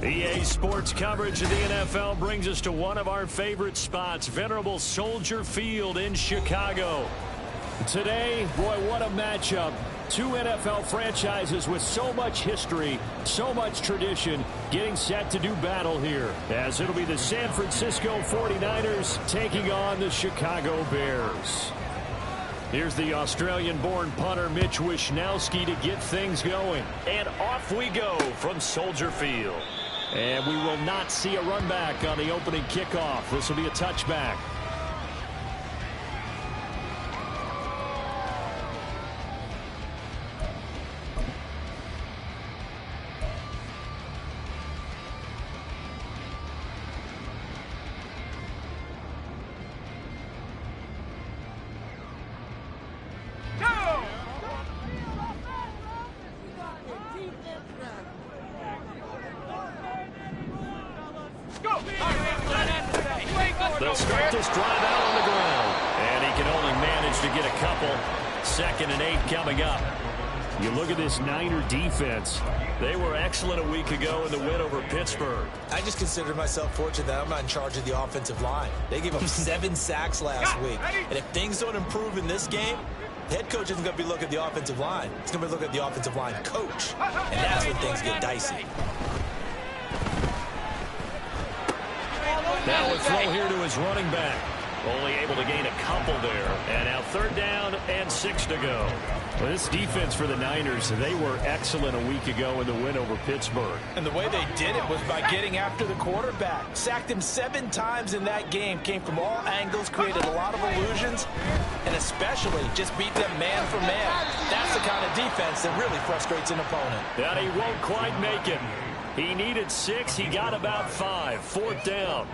EA Sports coverage of the NFL brings us to one of our favorite spots, venerable Soldier Field in Chicago. Today, boy, what a matchup. Two NFL franchises with so much history, so much tradition, getting set to do battle here, as it'll be the San Francisco 49ers taking on the Chicago Bears. Here's the Australian-born punter Mitch Wishnowsky to get things going. And off we go from Soldier Field. And we will not see a run back on the opening kickoff. This will be a touchback. They'll start this drive out on the ground. And he can only manage to get a couple. 2nd and 8 coming up. You look at this Niner defense. They were excellent a week ago in the win over Pittsburgh. I just consider myself fortunate that I'm not in charge of the offensive line. They gave up 7 sacks last week. And if things don't improve in this game, the head coach isn't going to be looking at the offensive line. He's going to be looking at the offensive line coach. And that's when things get dicey. Now a throw here to his running back. Only able to gain a couple there. And now 3rd down and 6 to go. Well, this defense for the Niners, they were excellent a week ago in the win over Pittsburgh. And the way they did it was by getting after the quarterback. Sacked him 7 times in that game. Came from all angles, created a lot of illusions, and especially just beat them man for man. That's the kind of defense that really frustrates an opponent. And he won't quite make it. He needed 6. He got about 5. 4th down.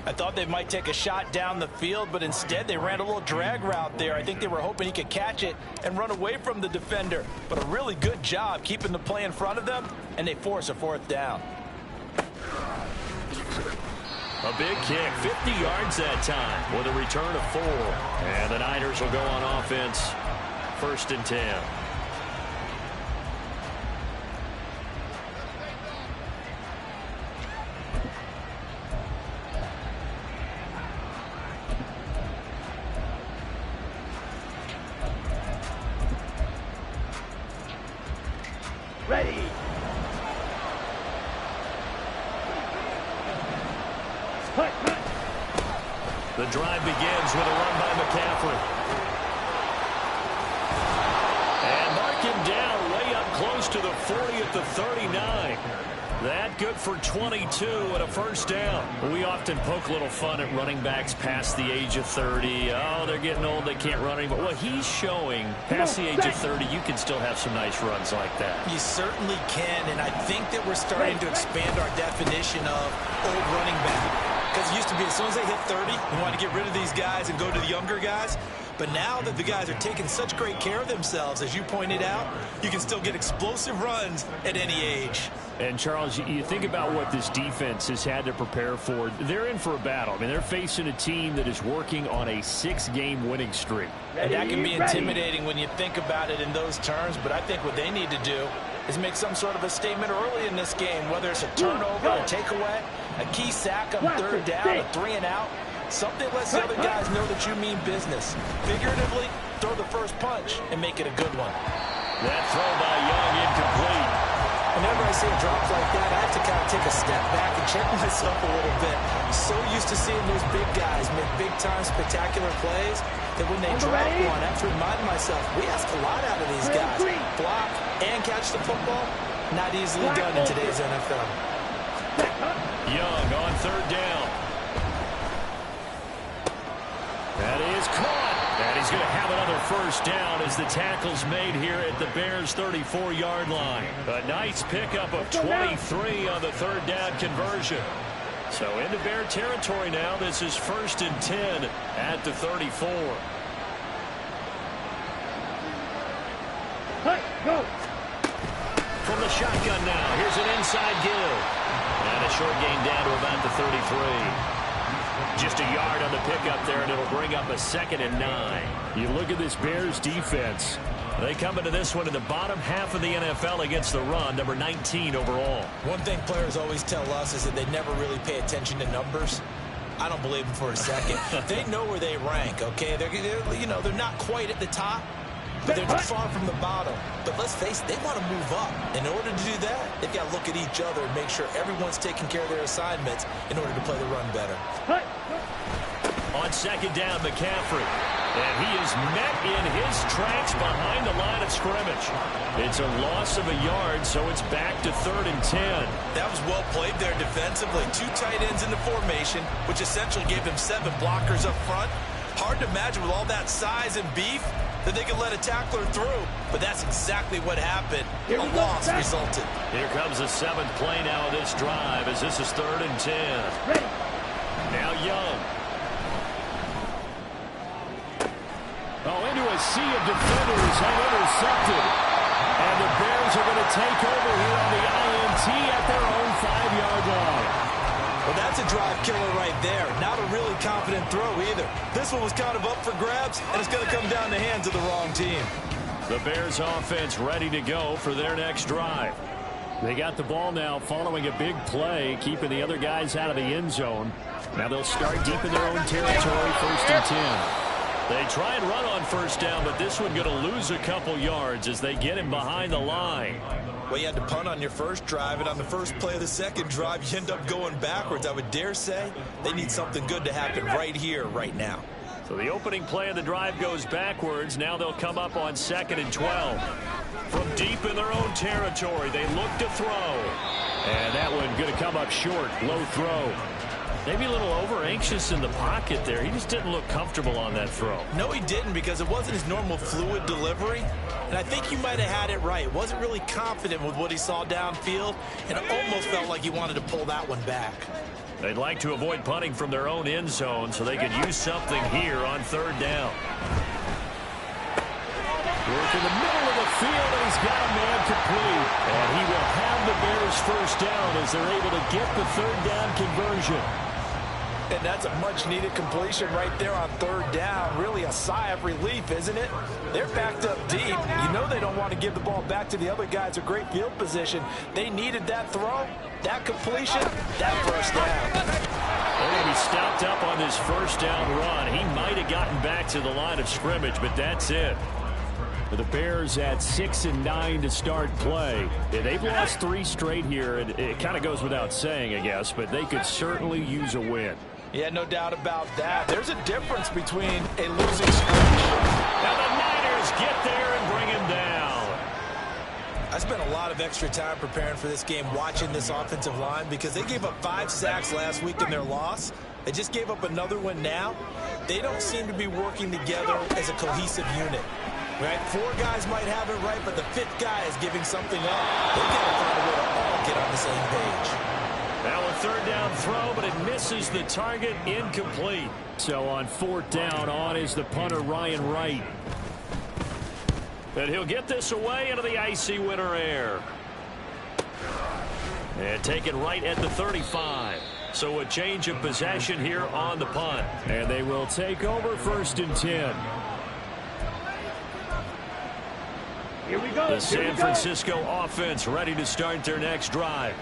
I thought they might take a shot down the field, but instead they ran a little drag route there. I think they were hoping he could catch it and run away from the defender. But a really good job keeping the play in front of them, and they force a 4th down. A big kick, 50 yards that time with a return of 4. And the Niners will go on offense, 1st and 10. Ready. The drive begins with a run by McCaffrey. And mark him down way up close to the 40 at the 39. That good for 22 and a 1st down. We often poke a little fun at running backs past the age of 30. Oh, they're getting old, they can't run anymore. Well, he's showing past the age of 30, you can still have some nice runs like that. You certainly can, and I think that we're starting to expand our definition of old running back. Because it used to be as soon as they hit 30, we want to get rid of these guys and go to the younger guys. But now that the guys are taking such great care of themselves, as you pointed out, you can still get explosive runs at any age. And, Charles, you think about what this defense has had to prepare for. They're in for a battle. I mean, they're facing a team that is working on a 6-game winning streak. And that can be intimidating when you think about it in those terms. But I think what they need to do is make some sort of a statement early in this game, whether it's a turnover, a takeaway, a key sack on 3rd down, a 3 and out. Something lets the other guys know that you mean business. Figuratively, throw the first punch and make it a good one. That throw by Young incomplete. Whenever I see a drop like that, I have to kind of take a step back and check myself a little bit. So used to seeing those big guys make big-time spectacular plays that when they drop one, I have to remind myself, we ask a lot out of these guys. Block and catch the football, not easily done in today's NFL. Young on 3rd down. That is caught. And he's going to have another 1st down as the tackle's made here at the Bears' 34-yard line. A nice pickup of 23 on the 3rd down conversion. So into Bear territory now. This is 1st and 10 at the 34. Go. From the shotgun now. Here's an inside give. And a short gain down to about the 33. Just a yard on the pickup there, and it'll bring up a 2nd and 9. You look at this Bears defense. They come into this one in the bottom half of the NFL against the run, number 19 overall. One thing players always tell us is that they never really pay attention to numbers. I don't believe them for a second. They know where they rank, okay? They're not quite at the top, but they're far from the bottom. But let's face it, they want to move up. In order to do that, they've got to look at each other and make sure everyone's taking care of their assignments in order to play the run better. On second down, McCaffrey. And he is met in his tracks behind the line of scrimmage. It's a loss of a yard, so it's back to 3rd and 10. That was well played there defensively. 2 tight ends in the formation, which essentially gave them 7 blockers up front. Hard to imagine with all that size and beef that they could let a tackler through, but that's exactly what happened. A loss resulted. Here comes the 7th play now of this drive as this is 3rd and 10. Ready. Now Young. Oh, into a sea of defenders and intercepted. And the Bears are going to take over here on the INT at their own 5-yard line. Well, that's a drive killer right there. Not a really confident throw either. This one was kind of up for grabs, and it's going to come down the hands of the wrong team. The Bears offense ready to go for their next drive. They got the ball now following a big play, keeping the other guys out of the end zone. Now they'll start deep in their own territory, 1st and 10. They try and run on 1st down, but this one going to lose a couple yards as they get him behind the line. Well, you had to punt on your first drive, and on the first play of the second drive, you end up going backwards. I would dare say they need something good to happen right here, right now. So the opening play of the drive goes backwards. Now they'll come up on 2nd and 12. From deep in their own territory, they look to throw. And that one going to come up short, low throw. Maybe a little over-anxious in the pocket there. He just didn't look comfortable on that throw. No, he didn't, because it wasn't his normal fluid delivery. And I think you might have had it right. Wasn't really confident with what he saw downfield, and it almost felt like he wanted to pull that one back. They'd like to avoid punting from their own end zone so they could use something here on 3rd down. Work in the middle of the field, and he's got a man complete. And he will have the Bears 1st down as they're able to get the 3rd down conversion. And that's a much-needed completion right there on 3rd down. Really a sigh of relief, isn't it? They're backed up deep. You know they don't want to give the ball back to the other guys. A great field position. They needed that throw, that completion, that 1st down. They're going to be stopped up on this 1st down run. He might have gotten back to the line of scrimmage, but that's it. The Bears at 6-9 to start play. They've lost 3 straight here, and it kind of goes without saying, I guess, but they could certainly use a win. Yeah, no doubt about that. There's a difference between a losing stretch. Now the Niners get there and bring him down. I spent a lot of extra time preparing for this game, watching this offensive line, because they gave up 5 sacks last week in their loss. They just gave up another one now. They don't seem to be working together as a cohesive unit. Right? 4 guys might have it right, but the 5th guy is giving something up. They've got to find a way to all get on the same page. Now a 3rd down throw, but it misses the target, incomplete. So on 4th down, on is the punter, Ryan Wright. And he'll get this away into the icy winter air. And taken right at the 35. So a change of possession here on the punt. And they will take over 1st and 10. Here we go. The San Francisco offense ready to start their next drive.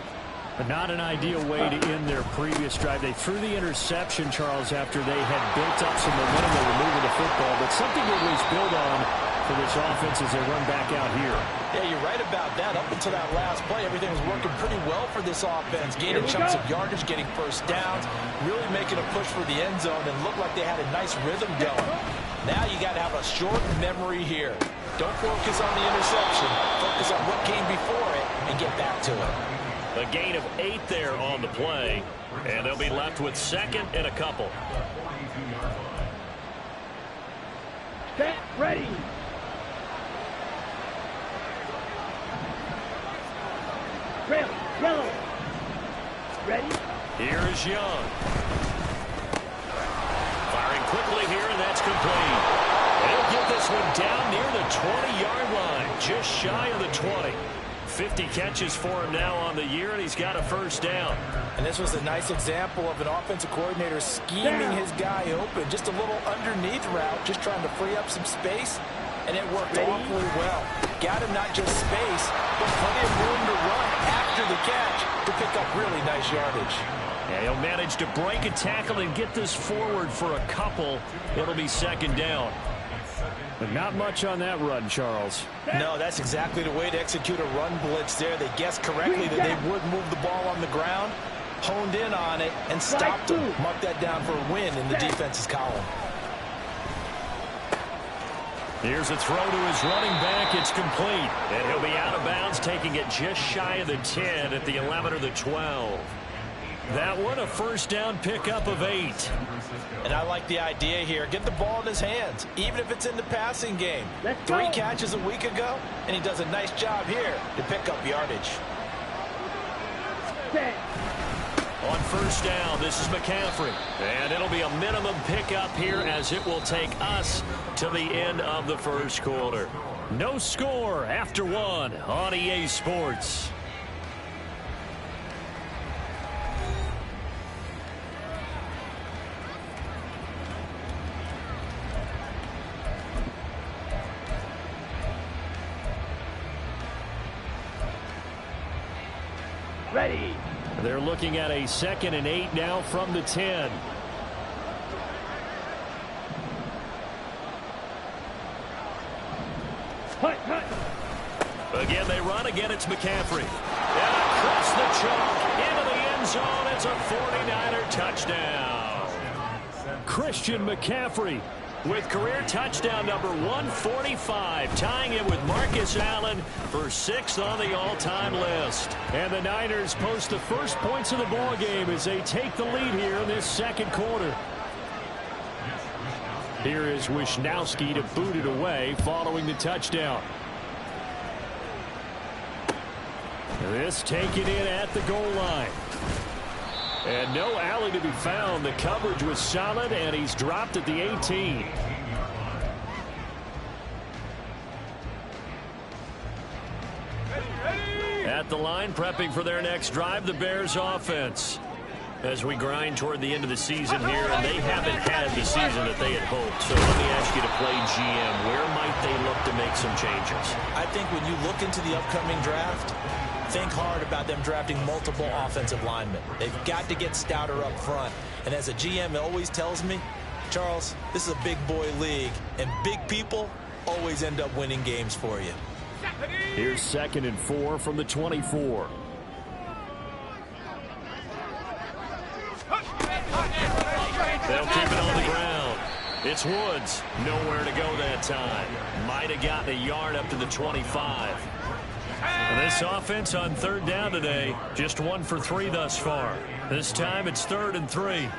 But not an ideal way to end their previous drive. They threw the interception, Charles, after they had built up some momentum. They were moving the football, but something to at least build on for this offense as they run back out here. Yeah, you're right about that. Up until that last play, everything was working pretty well for this offense. Gaining chunks of yardage, getting 1st downs, really making a push for the end zone, and looked like they had a nice rhythm going. Now you got to have a short memory here. Don't focus on the interception. Focus on what came before it and get back to it. A gain of 8 there on the play, and they'll be left with 2nd and a couple. Set, ready. Trail, yellow. Ready. Here is Young. Firing quickly here, and that's complete. And he'll get this one down near the 20-yard line, just shy of the 20. 50 catches for him now on the year, and he's got a 1st down. And this was a nice example of an offensive coordinator scheming his guy open. Just a little underneath route, just trying to free up some space. and it worked awfully well. Got him not just space, but plenty of room to run after the catch to pick up really nice yardage. Yeah, he'll manage to break a tackle and get this forward for a couple. It'll be second down. But not much on that run, Charles. No, that's exactly the way to execute a run blitz there. They guessed correctly that they would move the ball on the ground, honed in on it, and stopped him. Mark that down for a win in the defense's column. Here's a throw to his running back. It's complete. And he'll be out of bounds, taking it just shy of the 10 at the 11 or the 12. That one, a first down pickup of 8. And I like the idea here. Get the ball in his hands, even if it's in the passing game. 3 catches a week ago, and he does a nice job here to pick up yardage. On first down, this is McCaffrey. And it'll be a minimum pickup here as it will take us to the end of the first quarter. No score after 1 on EA Sports. Ready. They're looking at a 2nd and 8 now from the 10. Hut, hut. Again, they run. Again, it's McCaffrey. And across the chalk into the end zone. It's a 49er touchdown. Christian McCaffrey with career touchdown number 145, tying it with Marcus Allen for 6th on the all-time list. And the Niners post the first points of the ball game as they take the lead here in this second quarter. Here is Wisnowski to boot it away following the touchdown. This taken in at the goal line. And no alley to be found. The coverage was solid, and he's dropped at the 18. At the line, prepping for their next drive, the Bears offense. As we grind toward the end of the season here, and they haven't had the season that they had hoped. So let me ask you to play GM. Where might they look to make some changes? I think when you look into the upcoming draft, think hard about them drafting multiple offensive linemen. They've got to get stouter up front. And as a GM, it always tells me, Charles, this is a big boy league, and big people always end up winning games for you. Here's 2nd and 4 from the 24. They'll keep it on the ground. It's Woods. Nowhere to go that time. Might have gotten a yard up to the 25. And this offense on 3rd down today, just 1 for 3 thus far. This time it's 3rd and 3.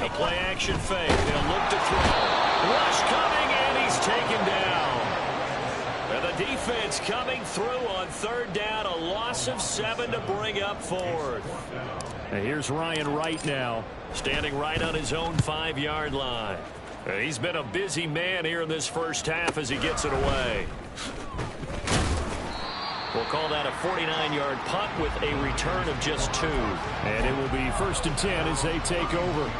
A play action fake. They'll look to throw. Rush coming, and he's taken down. And the defense coming through on 3rd down. A loss of 7 to bring up 4th. And here's Ryan Wright now, standing right on his own 5-yard line. He's been a busy man here in this first half as he gets it away. We'll call that a 49-yard punt with a return of just 2. And it will be 1st and 10 as they take over.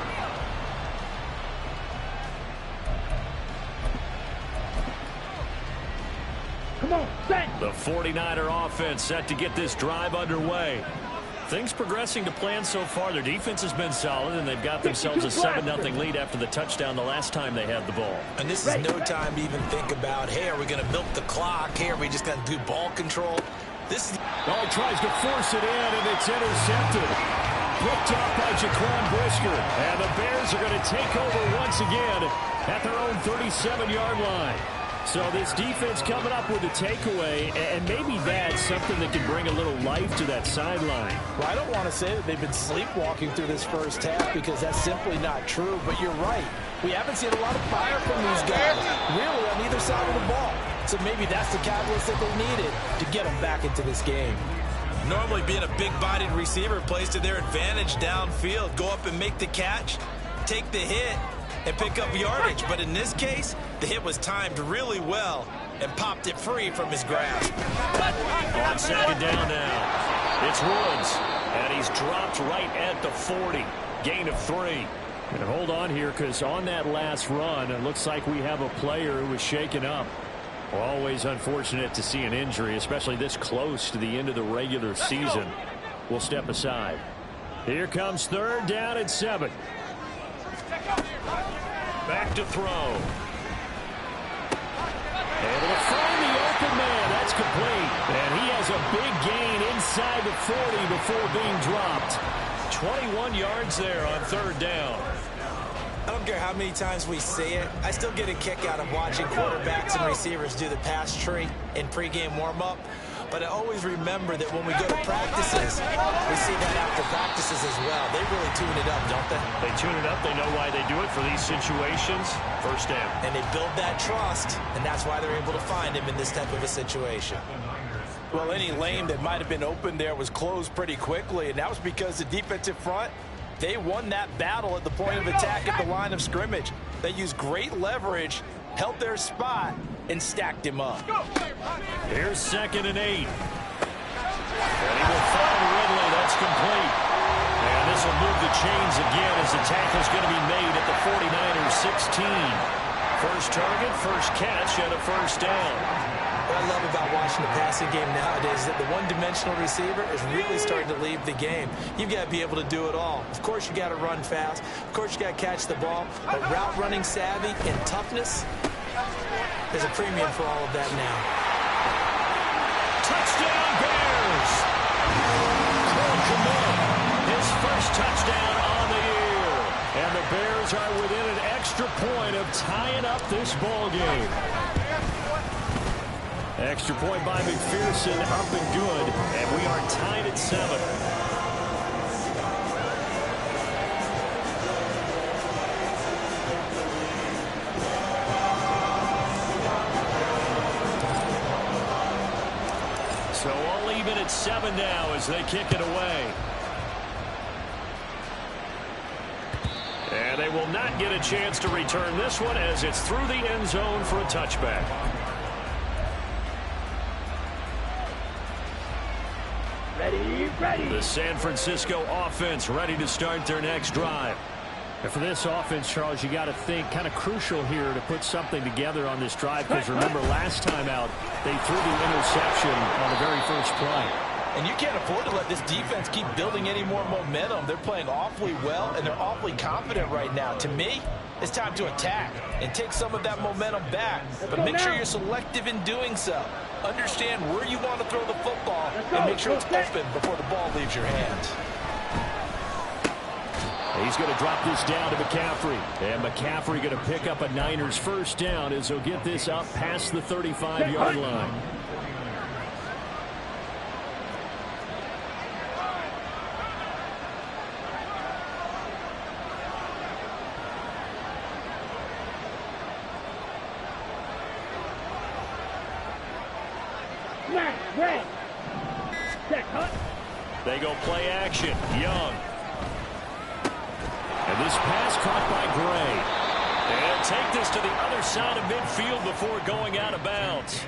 Come on, set. The 49er offense set to get this drive underway. Things progressing to plan so far. Their defense has been solid, and they've got themselves a 7-0 lead after the touchdown the last time they had the ball. And this is no time to even think about, hey, are we going to milk the clock? Hey, are we just going to do ball control? This is... Oh, he tries to force it in, and it's intercepted. Picked off by Jaquan Brisker. And the Bears are going to take over once again at their own 37-yard line. So this defense coming up with a takeaway, and maybe that's something that can bring a little life to that sideline. Well, I don't want to say that they've been sleepwalking through this first half because that's simply not true, but you're right. We haven't seen a lot of fire from these guys, really, on either side of the ball. So maybe that's the catalyst that they needed to get them back into this game. Normally being a big-bodied receiver plays to their advantage downfield. Go up and make the catch, take the hit, and pick up yardage. But in this case, the hit was timed really well and popped it free from his grasp. On 2nd down now, it's Woods, and he's dropped right at the 40. Gain of 3. And hold on here, because on that last run, it looks like we have a player who was shaken up. Well, always unfortunate to see an injury, especially this close to the end of the regular season. We'll step aside. Here comes third down and 7. Back to throw. Able to find the open man. That's complete. And he has a big gain inside the 40 before being dropped. 21 yards there on third down. I don't care how many times we see it. I still get a kick out of watching quarterbacks and receivers do the pass tree in pregame warm-up. But I always remember that when we go to practices, we see that after practices as well. They really tune it up, don't they? They tune it up. They know why they do it for these situations. First down. And they build that trust, and that's why they're able to find him in this type of a situation. Well, any lane that might have been open there was closed pretty quickly, and that was because the defensive front, they won that battle at the point of attack at the line of scrimmage. They used great leverage, held their spot, and stacked him up. Here's 2nd and 8. And he will find Ridley. That's complete. And this will move the chains again as the tackle's going to be made at the 49ers 16. First target, first catch, and a first down. What I love about watching the passing game nowadays is that the one-dimensional receiver is really starting to leave the game. You've got to be able to do it all. Of course, you got to run fast. Of course, you got to catch the ball. But route running savvy and toughness, there's a premium for all of that now. Touchdown, Bears! Cole Kmet, his first touchdown on the year. And the Bears are within an extra point of tying up this ball game. Extra point by McPherson, up and good, and we are tied at 7. So all even at 7 now as they kick it away. And they will not get a chance to return this one as it's through the end zone for a touchback. Ready. The San Francisco offense ready to start their next drive. And for this offense, Charles, you got to think kind of crucial here to put something together on this drive, because remember last time out they threw the interception on the very first play. And you can't afford to let this defense keep building any more momentum. They're playing awfully well, and they're awfully confident right now. To me, it's time to attack and take some of that momentum back. But make sure you're selective in doing so. Understand where you want to throw the football and make sure it's open before the ball leaves your hands. He's going to drop this down to McCaffrey. And McCaffrey going to pick up a Niners first down as he'll get this up past the 35-yard line. They go play action. Young. And this pass caught by Gray. And take this to the other side of midfield before going out of bounds.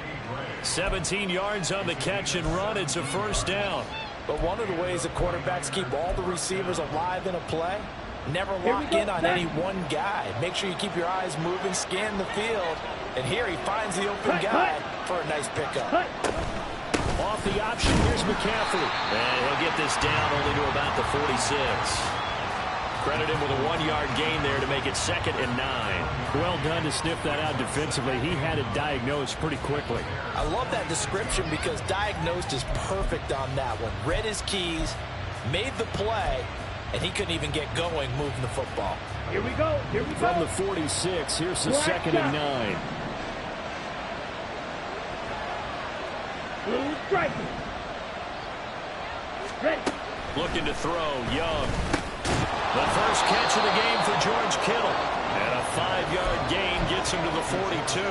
17 yards on the catch and run. It's a first down. But one of the ways the quarterbacks keep all the receivers alive in a play, never lock in on any one guy. Make sure you keep your eyes moving, scan the field. And here he finds the open guy for a nice pickup. Off the option, here's McCaffrey. And he'll get this down only to about the 46. Credit him with a 1-yard gain there to make it 2nd and 9. Well done to sniff that out defensively. He had it diagnosed pretty quickly. I love that description because diagnosed is perfect on that one. Read his keys, made the play, and he couldn't even get going moving the football. Here we go. From the 46, here's the 2nd and 9. Blue striker. Ready. Looking to throw, Young. The first catch of the game for George Kittle. And a 5-yard gain gets him to the 42.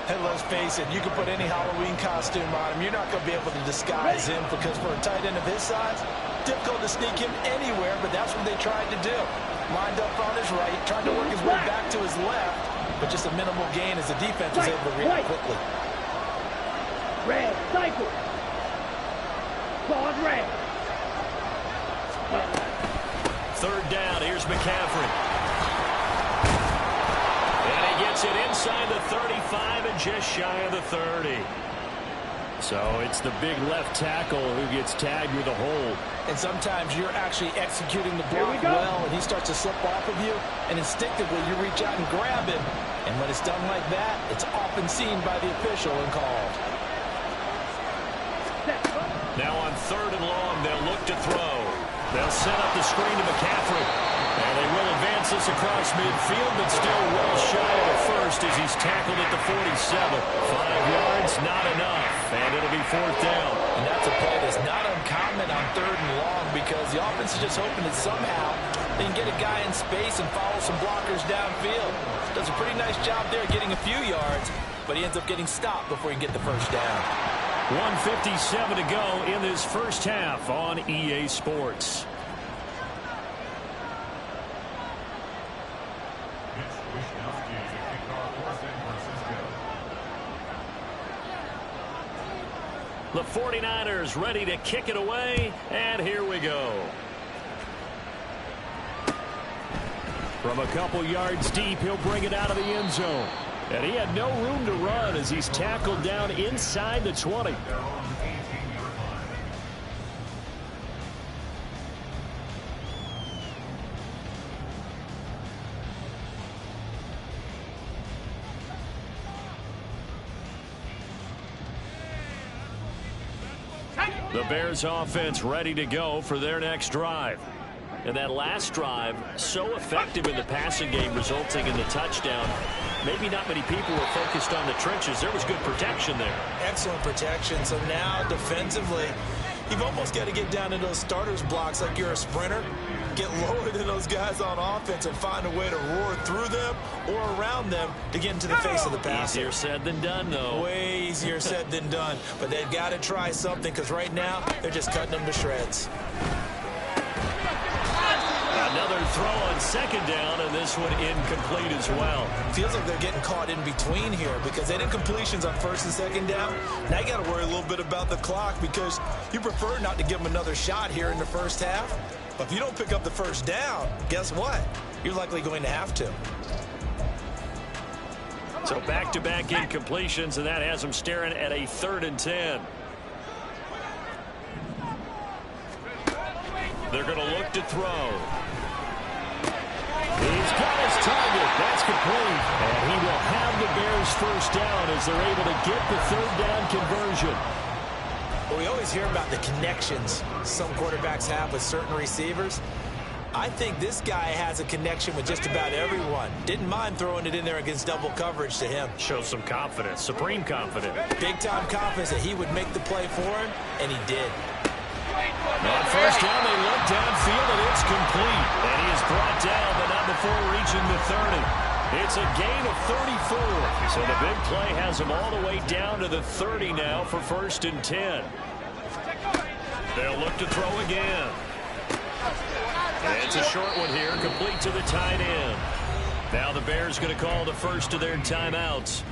And let's face it, you can put any Halloween costume on him. You're not going to be able to disguise him because for a tight end of his size, difficult to sneak him anywhere, but that's what they tried to do. Lined up on his right, trying to work his way back to his left, but just a minimal gain as the defense was able to react quickly. Red, cycle. Claude red. 3rd down. Here's McCaffrey. And he gets it inside the 35 and just shy of the 30. So it's the big left tackle who gets tagged with a hold. And sometimes you're actually executing the block well, and he starts to slip off of you, and instinctively you reach out and grab him. And when it's done like that, it's often seen by the official and called. Now on 3rd and long, they'll look to throw. They'll set up the screen to McCaffrey. And they will advance this across midfield, but still well shy of the first as he's tackled at the 47. 5 yards, not enough. And it'll be 4th down. And that's a play that's not uncommon on 3rd and long because the offense is just hoping that somehow they can get a guy in space and follow some blockers downfield. Does a pretty nice job there getting a few yards, but he ends up getting stopped before he can get the first down. 1:57 to go in this first half on EA Sports. The 49ers ready to kick it away, and here we go. From a couple yards deep, he'll bring it out of the end zone. And he had no room to run as he's tackled down inside the 20. The Bears offense ready to go for their next drive. And that last drive, so effective in the passing game, resulting in the touchdown. Maybe not many people were focused on the trenches. There was good protection there. Excellent protection. So now defensively, you've almost got to get down to those starters blocks like you're a sprinter. Get lower than those guys on offense and find a way to roar through them or around them to get into the face of the passer. Easier said than done, though. Way easier said than done. But they've got to try something because right now they're just cutting them to shreds. Another throw on 2nd down, and this one incomplete as well. Feels like they're getting caught in between here because they did completions on 1st and 2nd down. Now you got to worry a little bit about the clock because you prefer not to give them another shot here in the first half. But if you don't pick up the first down, guess what? You're likely going to have to. So back-to-back incompletions, and that has them staring at a 3rd and 10. They're going to look to throw. He's got his target. That's complete. And he will have the Bears first down as they're able to get the 3rd down conversion. Well, we always hear about the connections some quarterbacks have with certain receivers. I think this guy has a connection with just about everyone. Didn't mind throwing it in there against double coverage to him. Shows some confidence, supreme confidence. Big-time confidence that he would make the play for him, and he did. On 1st down, they look downfield, and it's complete. And he is brought down, but not before reaching the 30. It's a gain of 34. So the big play has him all the way down to the 30 now for 1st and 10. They'll look to throw again. And it's a short one here, complete to the tight end. Now the Bears going to call the first of their timeouts,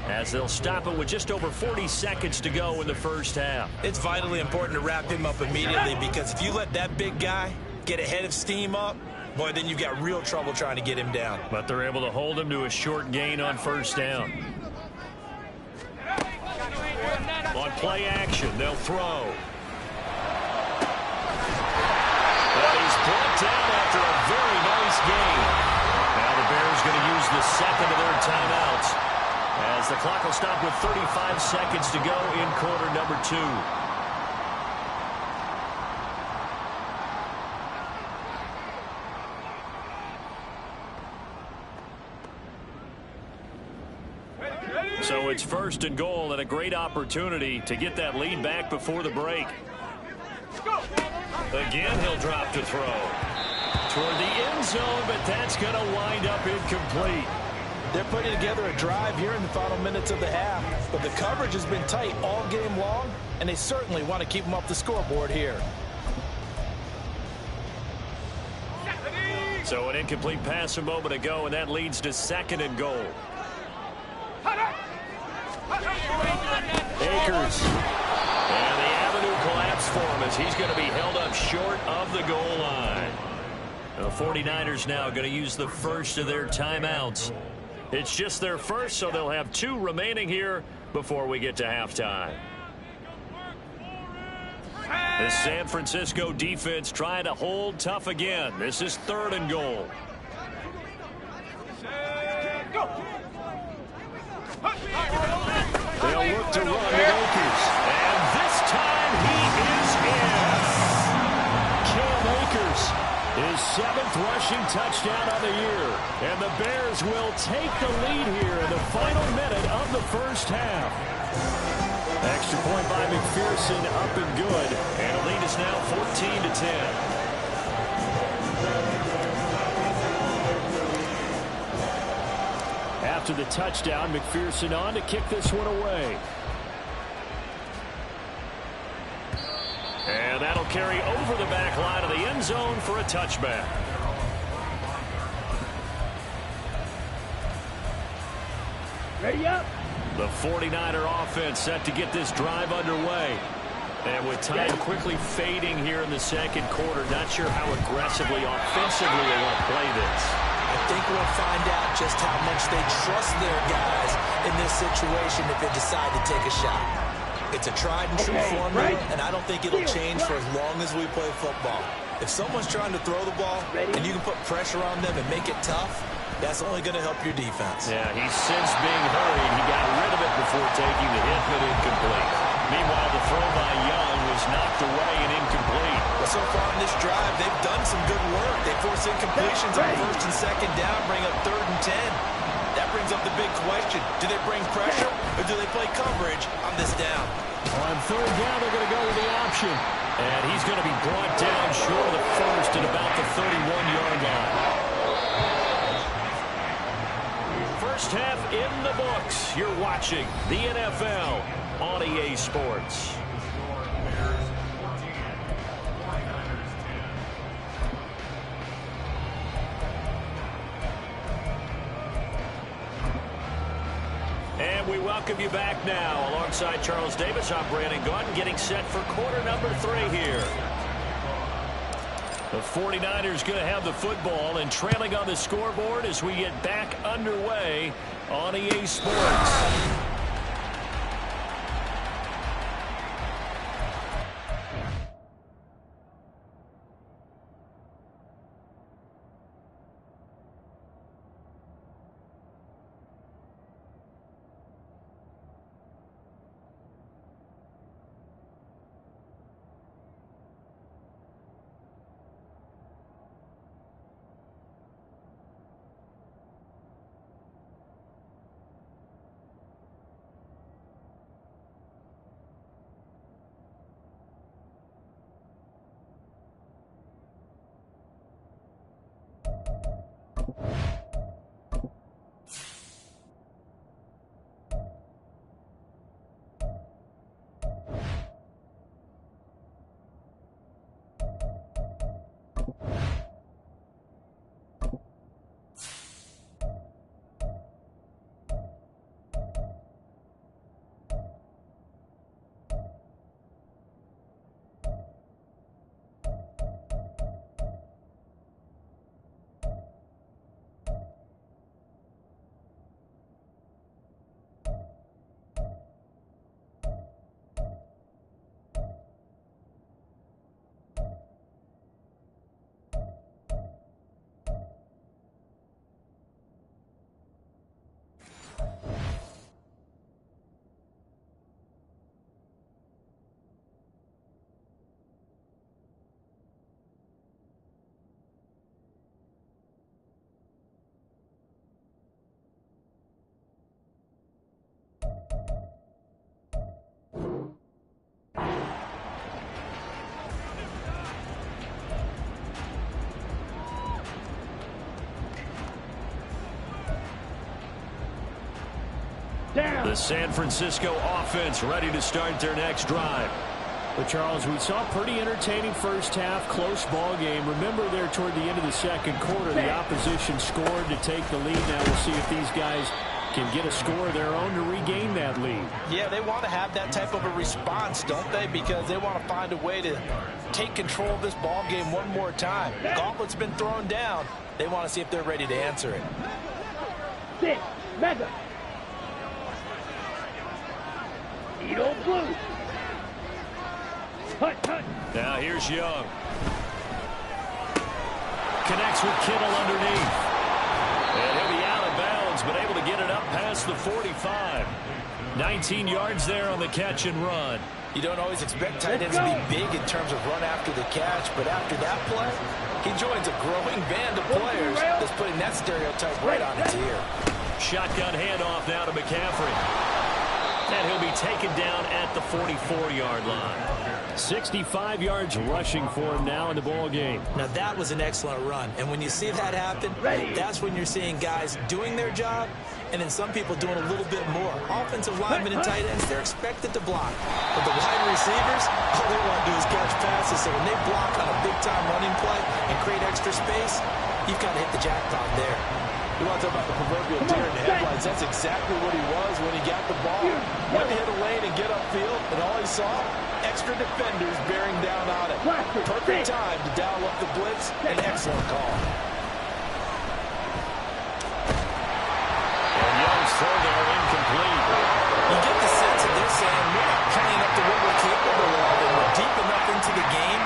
as they'll stop it with just over 40 seconds to go in the first half. It's vitally important to wrap him up immediately because if you let that big guy get ahead of steam up, boy, then you've got real trouble trying to get him down. But they're able to hold him to a short gain on 1st down. On play action, they'll throw. But he's brought down after a very nice gain. Now the Bears going to use the 2nd of their timeouts, as the clock will stop with 35 seconds to go in quarter number 2. So it's 1st and goal, and a great opportunity to get that lead back before the break. Again, he'll drop to throw toward the end zone, but that's going to wind up incomplete. They're putting together a drive here in the final minutes of the half, but the coverage has been tight all game long, and they certainly want to keep them off the scoreboard here. So an incomplete pass a moment ago, and that leads to 2nd and goal. Akers. And the avenue collapsed for him as he's going to be held up short of the goal line. The 49ers now going to use the first of their timeouts. It's just their first, so they'll have 2 remaining here before we get to halftime. The San Francisco defense trying to hold tough again. This is 3rd and goal. They'll look to run with Akers. And this time he is in. Cam Akers, his 7th rushing touchdown of the year. And the Bears will take the lead here in the final minute of the first half. Extra point by McPherson, up and good. And the lead is now 14-10. After the touchdown, McPherson on to kick this one away. And that'll carry over the back line of the end zone for a touchback. Ready up. The 49er offense set to get this drive underway. And with time quickly fading here in the second quarter, not sure how aggressively, offensively they want to play this. I think we'll find out just how much they trust their guys in this situation if they decide to take a shot. It's a tried and true formula, and I don't think it'll change for as long as we play football. If someone's trying to throw the ball and you can put pressure on them and make it tough, that's only going to help your defense. Yeah, he sensed being hurried. He got rid of it before taking the hit, but incomplete. Meanwhile, the throw by Young was knocked away and incomplete. But so far in this drive, they've done some good work. They force incompletions on 1st and 2nd down, bring up 3rd and 10. That brings up the big question. Do they bring pressure or do they play coverage on this down? On 3rd down, they're going to go with the option. And he's going to be brought down short of the first at about the 31-yard line. First half in the books. You're watching the NFL on EA Sports. And we welcome you back now. Alongside Charles Davis, I'm Brandon Gaudin, getting set for quarter number 3 here. The 49ers going to have the football and trailing on the scoreboard as we get back underway on EA Sports. The San Francisco offense ready to start their next drive. But, Charles, we saw a pretty entertaining first half, close ball game. Remember there toward the end of the second quarter, the opposition scored to take the lead. Now we'll see if these guys can get a score of their own to regain that lead. Yeah, they want to have that type of a response, don't they? Because they want to find a way to take control of this ball game one more time. Gauntlet's been thrown down. They want to see if they're ready to answer it. 6, Mega. Eagle blue. Hut, hut. Now here's Young. Connects with Kittle underneath. And he'll be out of bounds, but able to get it up past the 45. 19 yards there on the catch and run. You don't always expect tight ends to be big in terms of run after the catch, but after that play, he joins a growing band of players that's putting that stereotype right on its ear. Shotgun handoff now to McCaffrey. And he'll be taken down at the 44-yard line. 65 yards rushing for him now in the ball game. Now that was an excellent run, and when you see that happen, that's when you're seeing guys doing their job, and then some people doing a little bit more. Offensive linemen and tight ends, they're expected to block. But the wide receivers, all they want to do is catch passes. So when they block on a big-time running play and create extra space, you've got to hit the jackpot there. You want to talk about the proverbial deer in the headlights. That's exactly what he was when he got the ball. Went to hit a lane and get upfield, and all he saw, extra defenders bearing down on it. Perfect time to dial up the blitz. An excellent call. And Young's throw there incomplete. You get the sense that they're saying we're not playing up to what we're capable of, and we're deep enough into the game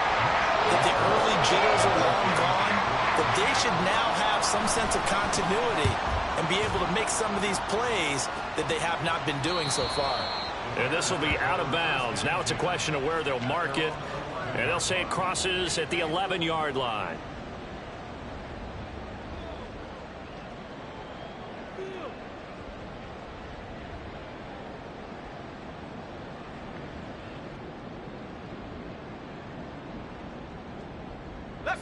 that the early jitters are long gone, that they should now have some sense of continuity and be able to make some of these plays that they have not been doing so far. And this will be out of bounds. Now it's a question of where they'll mark it. And they'll say it crosses at the 11-yard line.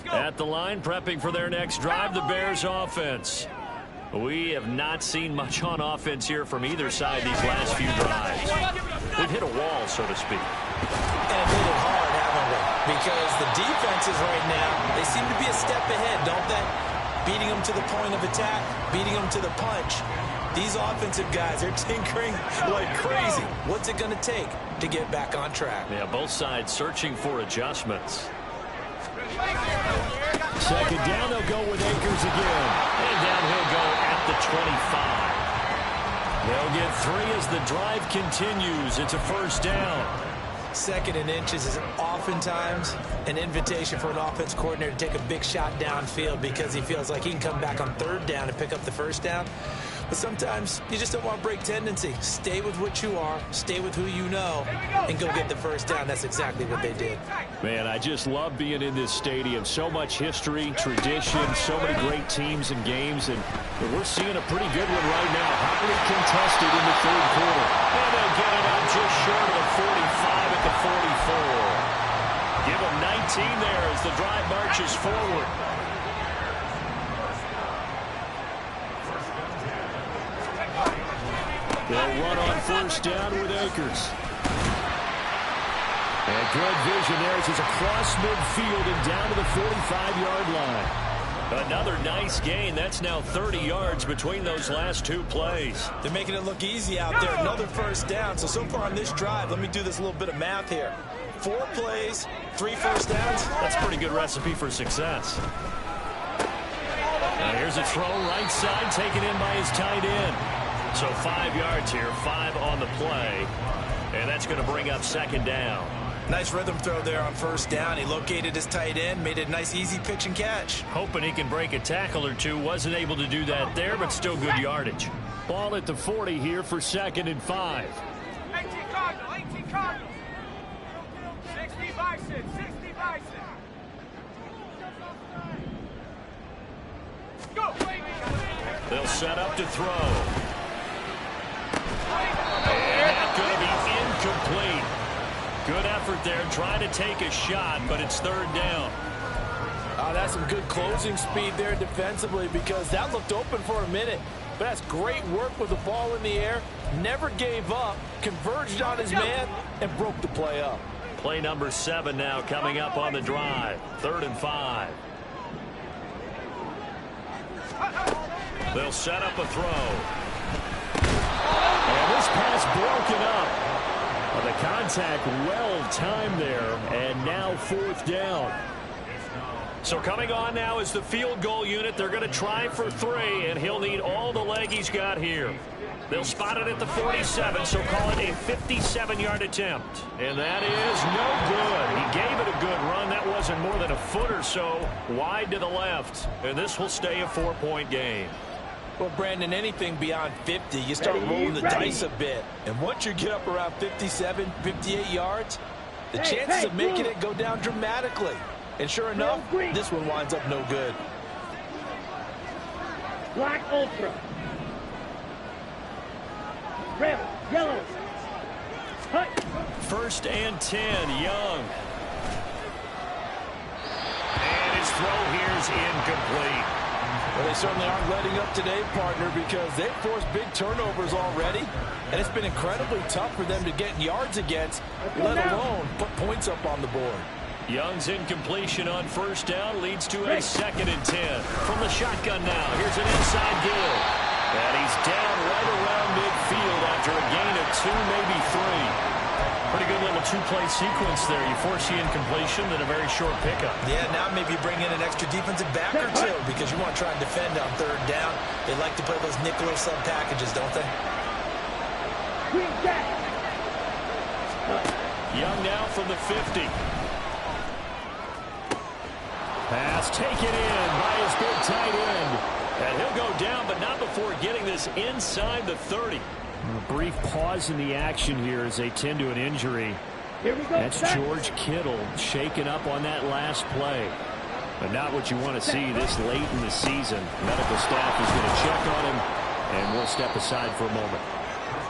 At the line, prepping for their next drive, the Bears offense. We have not seen much on offense here from either side these last few drives. We've hit a wall, so to speak. And hit it hard, haven't we? Because the defenses right now, they seem to be a step ahead, don't they? Beating them to the point of attack, beating them to the punch. These offensive guys are tinkering like crazy. What's it going to take to get back on track? Yeah, both sides searching for adjustments. Second down, they'll go with Akers again. And down he'll go at the 25. They'll get 3 as the drive continues. It's a first down. Second and inches is oftentimes an invitation for an offense coordinator to take a big shot downfield because he feels like he can come back on third down and pick up the first down. But sometimes you just don't want to break tendency. Stay with what you are, stay with who you know, and go get the first down. That's exactly what they did. Man, I just love being in this stadium. So much history, tradition, so many great teams and games, and we're seeing a pretty good one right now. Hotly contested in the third quarter. And they'll get it up just short of the 45 at the 44. Give them 19 there as the drive marches forward. They'll run on first down with Akers. And good vision there as it's across midfield and down to the 45-yard line. Another nice gain. That's now 30 yards between those last two plays. They're making it look easy out there. Another first down. So far on this drive, let me do this little bit of math here. 4 plays, 3 first downs. That's a pretty good recipe for success. Now here's a throw right side taken in by his tight end. So 5 yards here, 5 on the play. And that's going to bring up second down. Nice rhythm throw there on first down. He located his tight end, made it a nice easy pitch and catch. Hoping he can break a tackle or two. Wasn't able to do that there, but still good yardage. Ball at the 40 here for 2nd and 5. 18 Cardinal, 18 Cardinal. 60 Bison, 60 Bison. Go! They'll set up to throw. And that's going to be incomplete. Good effort there, trying to take a shot, but it's third down. That's some good closing speed there defensively because that looked open for a minute. But that's great work with the ball in the air. Never gave up, converged on his man, and broke the play up. Play number 7 now coming up on the drive. 3rd and 5. They'll set up a throw. this pass broken up. But the contact well timed there, and now 4th down. So coming on now is the field goal unit. They're going to try for 3, and he'll need all the leg he's got here. They'll spot it at the 47, so call it a 57-yard attempt. And that is no good. He gave it a good run. That wasn't more than a foot or so wide to the left. And this will stay a 4-point game. Well, Brandon, anything beyond 50, you start rolling the dice a bit. And once you get up around 57, 58 yards, the chances of making it go down dramatically. And sure enough, this one winds up no good. Black Ultra. Red, yellow. Hut. 1st and 10, Young. And his throw here is incomplete. Well, they certainly aren't letting up today, partner, because they've forced big turnovers already. And it's been incredibly tough for them to get yards against, let alone put points up on the board. Young's incompletion on 1st down leads to a 2nd and 10. From the shotgun now, here's an inside give. And he's down right around midfield after a gain of 2, maybe 3. Pretty good little 2-play sequence there. You force the incompletion, then a very short pickup. Yeah, now maybe you bring in an extra defensive back or 2 because you want to try and defend on 3rd down. They like to play those nickel or sub packages, don't they? Young now from the 50. Pass taken in by his big tight end. And he'll go down, but not before getting this inside the 30. A brief pause in the action here as they tend to an injury. Here we go. That's George Kittle shaken up on that last play. But not what you want to see this late in the season. Medical staff is going to check on him, and we'll step aside for a moment.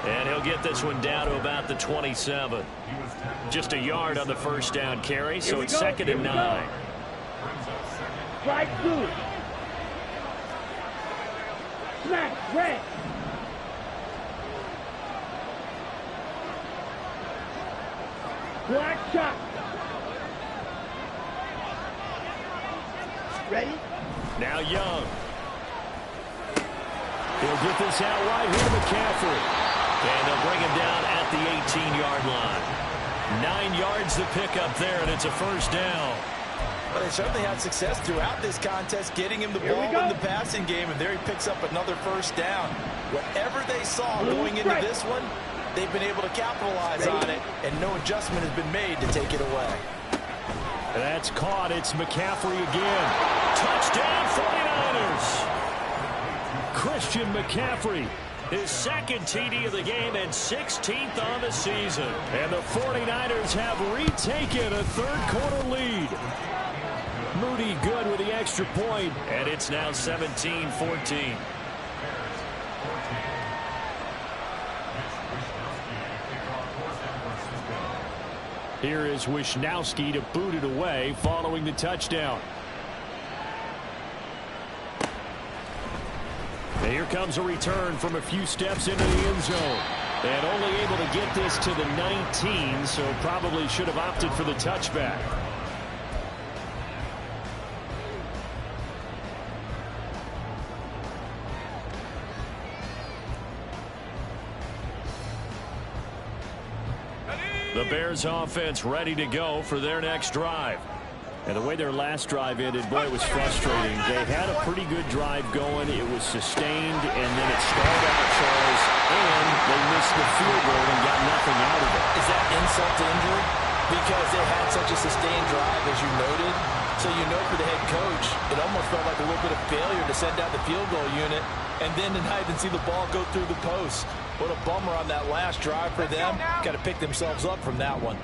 And he'll get this one down to about the 27. Just a yard on the 1st down carry, so it's 2nd and 9. Flag blue. Smack red. Black shot. Ready? Now Young. He'll get this out right here to McCaffrey. And they'll bring him down at the 18-yard line. 9 yards to pick up there, and it's a 1st down. But they certainly had success throughout this contest getting him the ball in the passing game, and there he picks up another 1st down. Whatever they saw going into this one, they've been able to capitalize on it, and no adjustment has been made to take it away. That's caught. It's McCaffrey again. Touchdown 49ers. Christian McCaffrey, his 2nd TD of the game and 16th on the season. And the 49ers have retaken a 3rd-quarter lead. Moody good with the extra point, and it's now 17-14. Here is Wisnowski to boot it away following the touchdown. And here comes a return from a few steps into the end zone. And only able to get this to the 19, so probably should have opted for the touchback. The Bears offense ready to go for their next drive. And the way their last drive ended, boy, it was frustrating. They had a pretty good drive going. It was sustained, and then it stalled out, Charles, and they missed the field goal and got nothing out of it. Is that insult to injury? Because they had such a sustained drive, as you noted. So you know for the head coach, it almost felt like a little bit of failure to send out the field goal unit and then tonight and see the ball go through the post. What a bummer on that last drive for them. Got to pick themselves up from that one.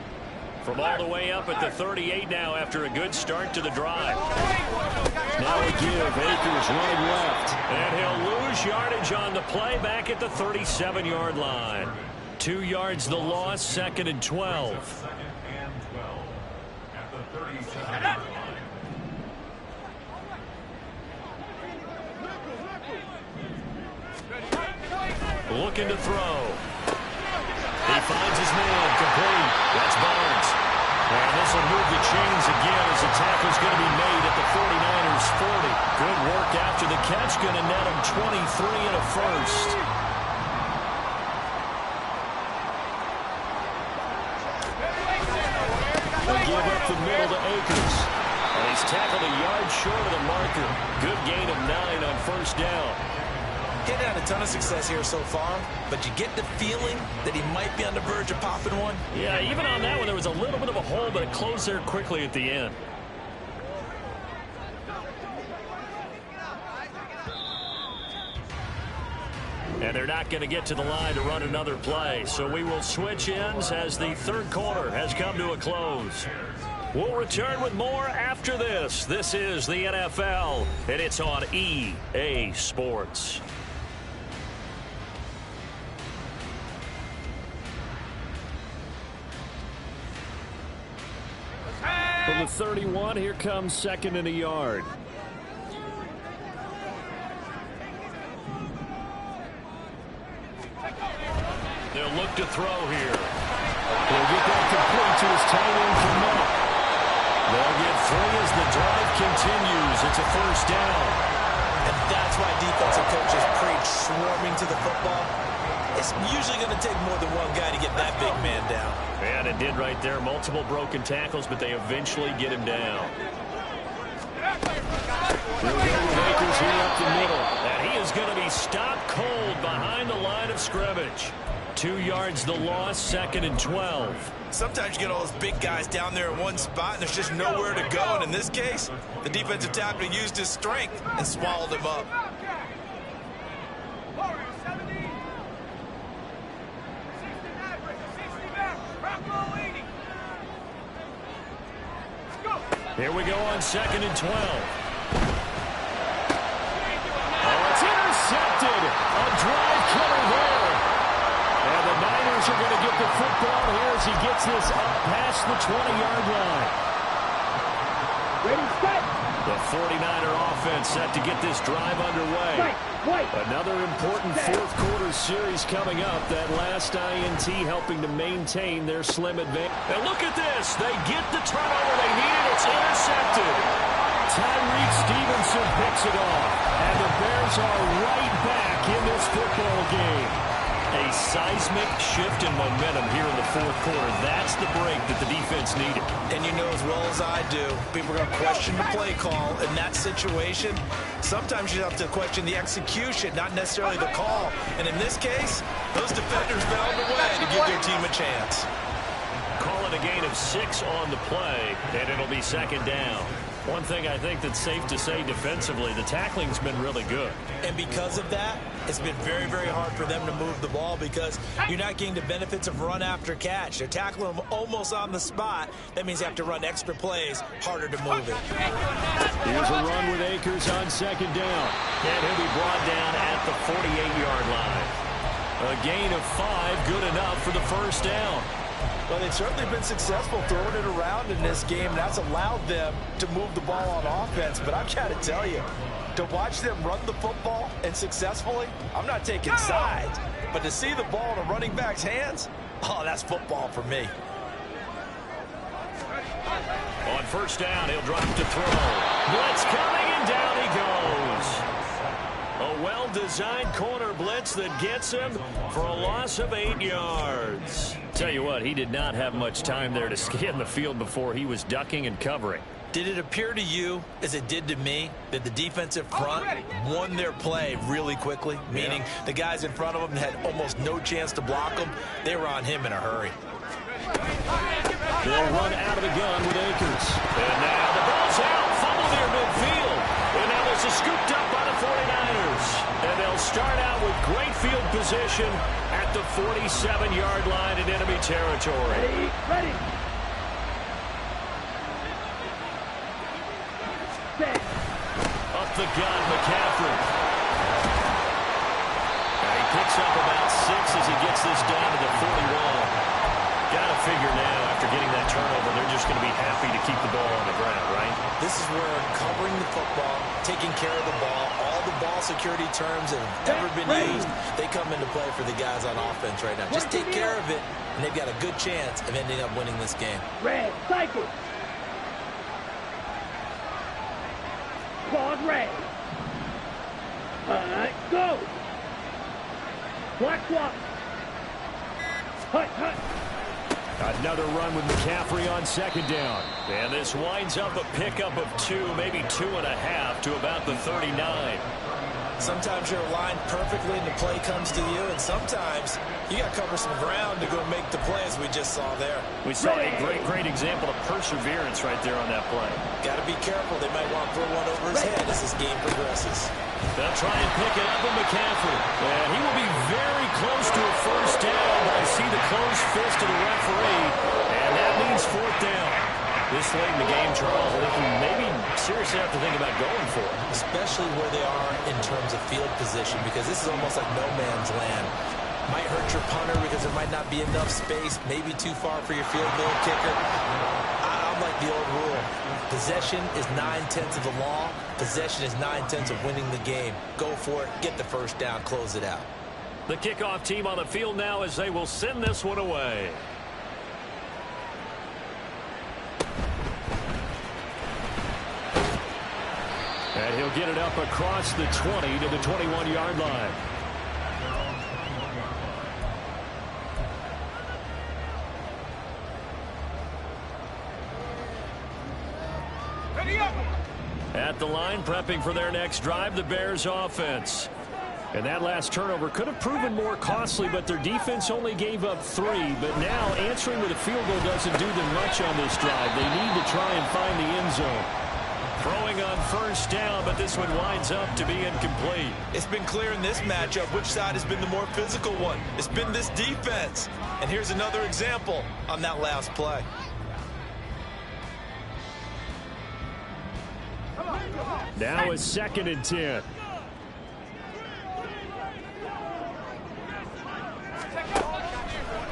From all the way up at the 38 now after a good start to the drive. Now a give. Akers running left. And he'll lose yardage on the play back at the 37-yard line. 2 yards the loss, 2nd and 12. Looking to throw. He finds his man, complete. That's Barnes. And this will move the chains again as the tackle's going to be made at the 49ers 40. Good work after the catch, going to net him 23 and a first. tackled a yard short of the marker. Good gain of 9 on first down. Getting had a ton of success here so far, but you get the feeling that he might be on the verge of popping one. Yeah, even on that one, there was a little bit of a hole, but it closed there quickly at the end. And they're not going to get to the line to run another play, so we will switch ends as the third quarter has come to a close. We'll return with more after this. This is the NFL, and it's on EA Sports. From the 31, here comes second and a yard. They'll look to throw here. He'll get that complete to his tight end for Miller. They'll get 3 as the drive continues. It's a first down. And that's why defensive coaches preach swarming to the football. It's usually going to take more than one guy to get that big man down. And it did right there. Multiple broken tackles, but they eventually get him down. Akers here up the middle. And he is going to be stopped cold behind the line of scrimmage. 2 yards the loss, second and 12. Sometimes you get all those big guys down there in one spot, and there's just nowhere to go. And in this case, the defensive tackle used his strength and swallowed him up. Here we go on second and 12. Oh, it's intercepted. A drive coming there. And the Niners are going to get the football here as he gets this up past the 20-yard line. Ready, set. The 49er offense set to get this drive underway. Another important fourth quarter series coming up. That last INT helping to maintain their slim advantage. And look at this. They get the turnover they needed. It's intercepted. Tyreek Stevenson picks it off. And the Bears are right back in this football game. A seismic shift in momentum here in the fourth quarter. That's the break that the defense needed. And you know as well as I do, people are going to question the play call in that situation. Sometimes you have to question the execution, not necessarily the call. And in this case, those defenders found a way to give their team a chance. Call it a gain of 6 on the play, and it'll be second down. One thing I think that's safe to say defensively, the tackling's been really good. And because of that, it's been very, very hard for them to move the ball because you're not getting the benefits of run after catch. They're tackling them almost on the spot. That means you have to run extra plays, harder to move it. Here's a run with Akers on second down. And he'll be brought down at the 48-yard line. A gain of 5, good enough for the first down. Well, they've certainly been successful throwing it around in this game, and that's allowed them to move the ball on offense. But I've got to tell you, to watch them run the football and successfully, I'm not taking sides, but to see the ball in a running back's hands, oh, that's football for me. On first down, he'll drop to throw. Blitz coming, and down he goes. A well-designed corner blitz that gets him for a loss of 8 yards. Tell you what, he did not have much time there to scan the field before he was ducking and covering. Did it appear to you, as it did to me, that the defensive front won their play really quickly? Meaning the guys in front of them had almost no chance to block them. They were on him in a hurry. They'll run out of the gun with Akers. And now the ball's out. Fumble near midfield. And now this is scooped up by the 49ers. And they'll start out with great field position at the 47-yard line in enemy territory. Ready. Set. Up the gun, McCaffrey. And he picks up about 6 as he gets this down to the 41. Got to figure now, after getting that turnover, they're just going to be happy to keep the ball on the ground, right? This is where covering the football, taking care of the ball, all the ball security terms that have ever been used, they come into play for the guys on offense right now. Just take care of it, and they've got a good chance of ending up winning this game. Red, cycle. Claude red. Go. Black swap. Hut. Another run with McCaffrey on second down. And this winds up a pickup of 2, maybe 2.5 to about the 39. Sometimes you're aligned perfectly and the play comes to you, and sometimes you got to cover some ground to go make the play, as we just saw there. We saw a great example of perseverance right there on that play. Got to be careful. They might want to throw one over his head as this game progresses. They'll try and pick it up with McCaffrey. And he will be very close to a first down, but I see the closed fist of the referee, and that means fourth down. This late in the game, Charles, I think you maybe seriously have to think about going for it. Especially where they are in terms of field position, because this is almost like no man's land. Might hurt your punter because there might not be enough space, maybe too far for your field goal kicker. I'm like the old rule. Possession is 9/10 of the law. Possession is 9/10 of winning the game. Go for it. Get the first down. Close it out. The kickoff team on the field now as they will send this one away. And he'll get it up across the 20 to the 21-yard line. At the line, prepping for their next drive, the Bears offense. And that last turnover could have proven more costly, but their defense only gave up 3. But now answering with a field goal doesn't do them much on this drive. They need to try and find the end zone. Throwing on first down, but this one winds up to be incomplete. It's been clear in this matchup which side has been the more physical one. It's been this defense. And here's another example on that last play. Now is 2nd and 10.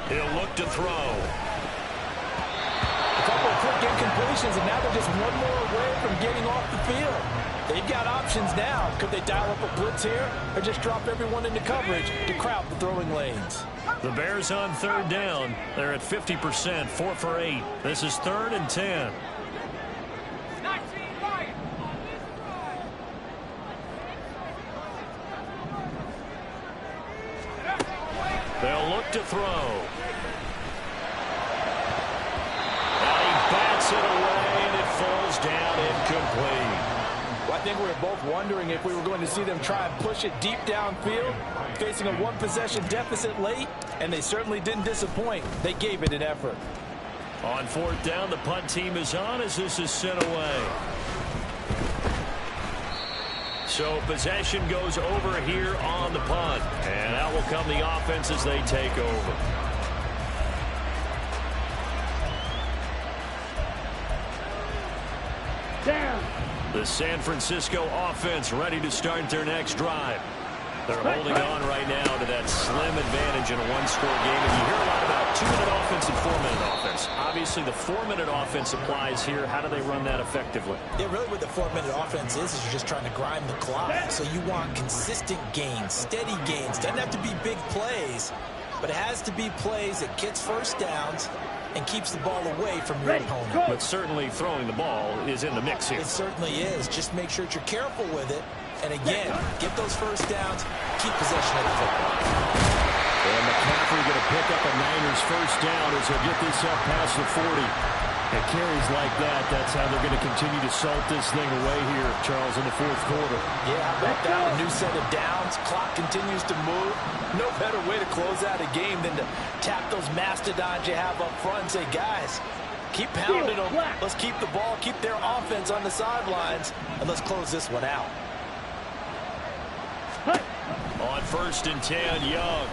He'll look to throw. A couple of quick incompletions, and now they're just one more away from getting off the field. They've got options now. Could they dial up a blitz here or just drop everyone into coverage to crowd the throwing lanes? The Bears on third down. They're at 50%, 4 for 8. This is 3rd and 10. They'll look to throw. And he bats it away, and it falls down incomplete. Well, I think we were both wondering if we were going to see them try and push it deep downfield, facing a one-possession deficit late, and they certainly didn't disappoint. They gave it an effort. On 4th down, the punt team is on as this is sent away. So possession goes over here on the punt. And out will come the offense as they take over. Down. The San Francisco offense ready to start their next drive. They're holding on right now to that slim advantage in a one-score game. And you hear a lot about 2-minute offense and 4-minute offense. Obviously, the 4-minute offense applies here. How do they run that effectively? Yeah, really what the 4-minute offense is you're just trying to grind the clock. So you want consistent gains, steady gains. Doesn't have to be big plays, but it has to be plays that gets first downs and keeps the ball away from your opponent. But certainly throwing the ball is in the mix here. It certainly is. Just make sure that you're careful with it. And again, get those first downs, keep possession of the football. And McCaffrey going to pick up a Niners first down as he'll get this up past the 40. And carries like that, that's how they're going to continue to salt this thing away here, Charles, in the 4th quarter. Yeah, how about that? A new set of downs. Clock continues to move. No better way to close out a game than to tap those mastodons you have up front and say, guys, keep pounding them. Let's keep the ball, keep their offense on the sidelines, and let's close this one out. On 1st and 10, Young.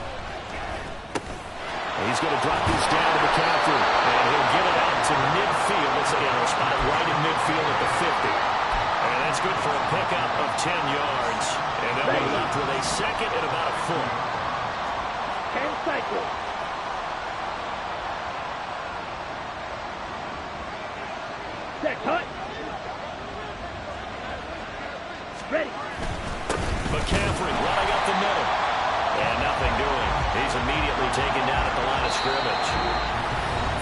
He's going to drop this down to McCaffrey, and he'll get it out to midfield. Let's say he'll spot it right in midfield at the 50. And that's good for a pickup of 10 yards. And they'll be left with a 2nd and about a foot. And cycle. Set cut. Ready. McCaffrey running up the middle. And nothing doing. He's immediately taken down at the line of scrimmage.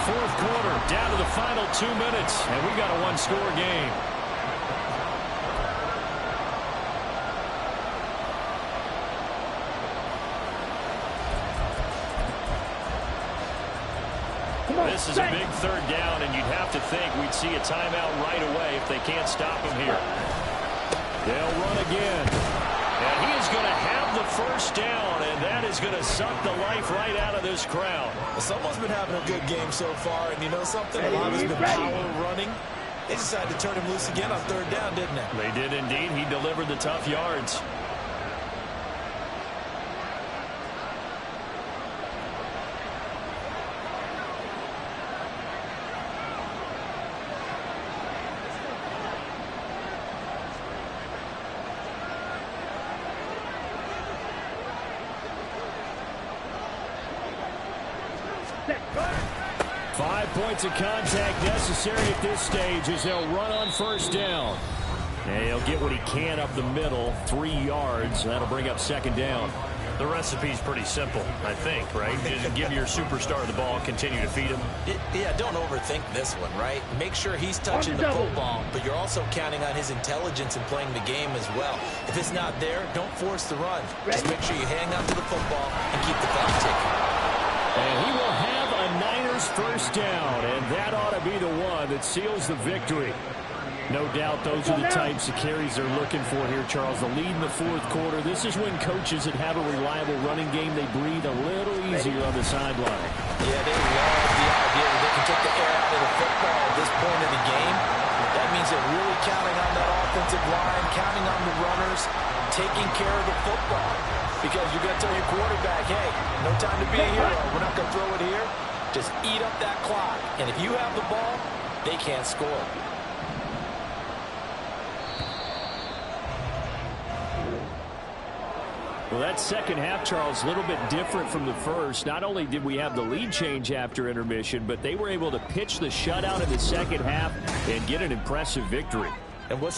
4th quarter, down to the final 2 minutes, and we've got a one-score game. This is a big third down, and you'd have to think we'd see a timeout right away if they can't stop him here. They'll run again. And he is going to have the first down, and that is going to suck the life right out of this crowd. Someone's been having a good game so far, and you know something? A lot has been power running. They decided to turn him loose again on third down, didn't they? They did indeed. He delivered the tough yards. Set. Cut. 5 points of contact necessary at this stage as they'll run on first down. And he'll get what he can up the middle, 3 yards. That'll bring up second down. The recipe's pretty simple, I think, right? Just give your superstar the ball, continue to feed him. Yeah, don't overthink this one, right? Make sure he's touching the football, but you're also counting on his intelligence in playing the game as well. If it's not there, don't force the run. Just make sure you hang on to the football and keep the clock ticking. And he will have a Niners first down, and that ought to be the one that seals the victory. No doubt those are the types of carries they're looking for here, Charles. The lead in the fourth quarter. This is when coaches that have a reliable running game, they breathe a little easier on the sideline. Yeah, they love the idea that they can take the air out of the football at this point in the game. That means they're really counting on that offensive line, counting on the runners, taking care of the football. Because you're going to tell your quarterback, hey, no time to be a hero. We're not going to throw it here. Just eat up that clock. And if you have the ball, they can't score. Well, that second half, Charles, a little bit different from the first. Not only did we have the lead change after intermission, but they were able to pitch the shutout in the second half and get an impressive victory. And what's